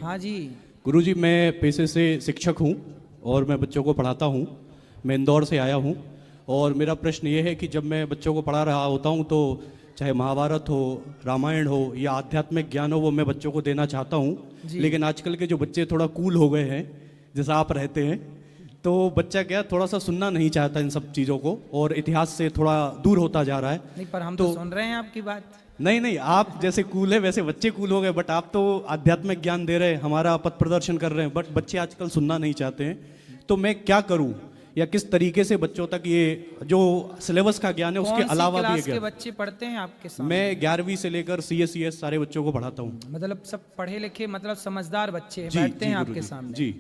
हाँ जी। गुरुजी, मैं पेशे से शिक्षक हूँ और मैं बच्चों को पढ़ाता हूँ। मैं इंदौर से आया हूँ और मेरा प्रश्न ये है कि जब मैं बच्चों को पढ़ा रहा होता हूँ तो चाहे महाभारत हो, रामायण हो या आध्यात्मिक ज्ञान हो, वो मैं बच्चों को देना चाहता हूँ। लेकिन आजकल के जो बच्चे थोड़ा कूल हो गए हैं, जैसा आप रहते हैं, तो बच्चा क्या थोड़ा सा सुनना नहीं चाहता इन सब चीज़ों को और इतिहास से थोड़ा दूर होता जा रहा है। नहीं, पर हम तो सुन रहे हैं आपकी बात। नहीं नहीं, आप जैसे कूल है वैसे बच्चे कूल हो गए, बट आप तो आध्यात्मिक ज्ञान दे रहे हैं, हमारा पथ प्रदर्शन कर रहे हैं, बट बच्चे आजकल सुनना नहीं चाहते हैं। तो मैं क्या करूं या किस तरीके से बच्चों तक ये जो सिलेबस का ज्ञान है उसके अलावा भी क्लास है के बच्चे पढ़ते हैं आपके सामने? मैं 11वीं से लेकर CSCS सारे बच्चों को पढ़ाता हूँ। मतलब सब पढ़े लिखे, मतलब समझदार बच्चे जी, बैठते जी, हैं आपके गुरुजी, सामने। जी।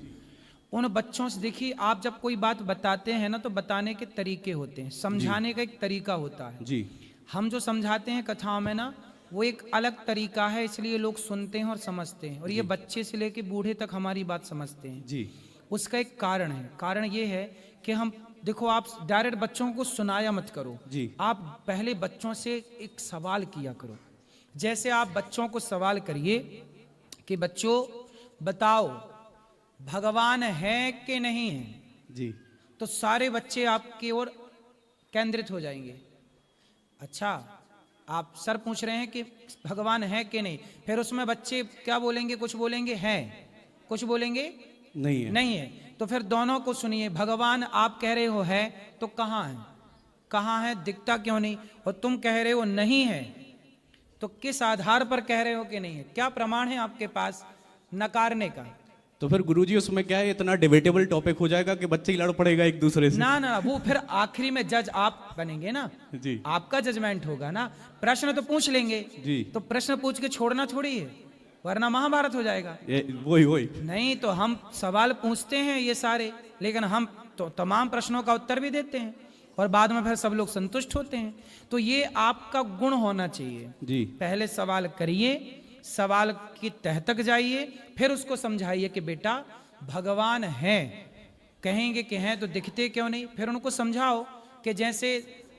उन बच्चों से देखिए, आप जब कोई बात बताते हैं ना तो बताने के तरीके होते हैं, समझाने का एक तरीका होता है। जी हम जो समझाते हैं कथाओं में ना, वो एक अलग तरीका है, इसलिए लोग सुनते हैं और समझते हैं, और ये बच्चे से लेके बूढ़े तक हमारी बात समझते हैं। जी उसका एक कारण है। कारण ये है कि हम देखो, आप डायरेक्ट बच्चों को सुनाया मत करो जी। आप पहले बच्चों से एक सवाल किया करो। जैसे आप बच्चों को सवाल करिए कि बच्चों बताओ भगवान है कि नहीं है, जी तो सारे बच्चे आपकी ओर केंद्रित हो जाएंगे। अच्छा, आप सर पूछ रहे हैं कि भगवान है कि नहीं, फिर उसमें बच्चे क्या बोलेंगे? कुछ बोलेंगे है, कुछ बोलेंगे नहीं है। नहीं है। तो फिर दोनों को सुनिए, भगवान आप कह रहे हो है, तो कहाँ है? कहाँ है? दिखता क्यों नहीं? और तुम कह रहे हो नहीं है, तो किस आधार पर कह रहे हो कि नहीं है? क्या प्रमाण है आपके पास नकारने का? तो फिर गुरुजी उसमें क्या है, इतना डिबेटेबल टॉपिक हो जाएगा कि बच्चे ही लड़ पड़ेगा एक दूसरे से। ना ना, वो फिर आखिरी में जज आप बनेंगे ना, जी आपका जजमेंट होगा ना। प्रश्न तो पूछ लेंगे, जी। तो प्रश्न पूछ के छोड़ना थोड़ी है, वरना महाभारत हो जाएगा। वही वही। नहीं, तो हम सवाल पूछते हैं ये सारे, लेकिन हम तो तमाम प्रश्नों का उत्तर भी देते हैं और बाद में फिर सब लोग संतुष्ट होते हैं। तो ये आपका गुण होना चाहिए। जी पहले सवाल करिए, सवाल की तह तक जाइए, फिर उसको समझाइए कि बेटा भगवान है। कहेंगे कि हैं तो दिखते क्यों नहीं? फिर उनको समझाओ कि जैसे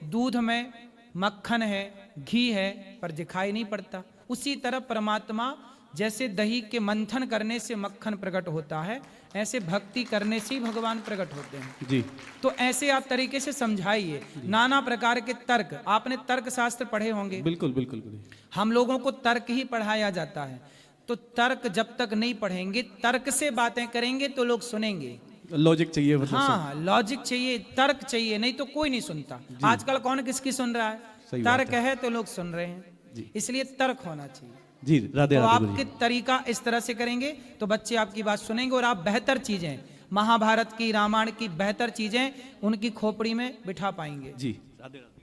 दूध में मक्खन है, घी है, पर दिखाई नहीं पड़ता, उसी तरह परमात्मा जैसे दही के मंथन करने से मक्खन प्रकट होता है, ऐसे भक्ति करने से ही भगवान प्रकट होते हैं। जी। तो ऐसे आप तरीके से समझाइए। नाना प्रकार के तर्क, आपने तर्क शास्त्र पढ़े होंगे। बिल्कुल बिल्कुल गुरुजी। हम लोगों को तर्क ही पढ़ाया जाता है, तो तर्क जब तक नहीं पढ़ेंगे, तर्क से बातें करेंगे तो लोग सुनेंगे। लॉजिक चाहिए, मतलब हाँ, लॉजिक चाहिए, तर्क चाहिए, नहीं तो कोई नहीं सुनता। आजकल कौन किसकी सुन रहा है? सही बात तर्क है तो लोग सुन रहे हैं, इसलिए तर्क होना चाहिए। जी। राधे तो राधे आपके तरीका इस तरह से करेंगे तो बच्चे आपकी बात सुनेंगे और आप बेहतर चीजें, महाभारत की, रामायण की बेहतर चीजें उनकी खोपड़ी में बिठा पाएंगे। जी। राधे राधे।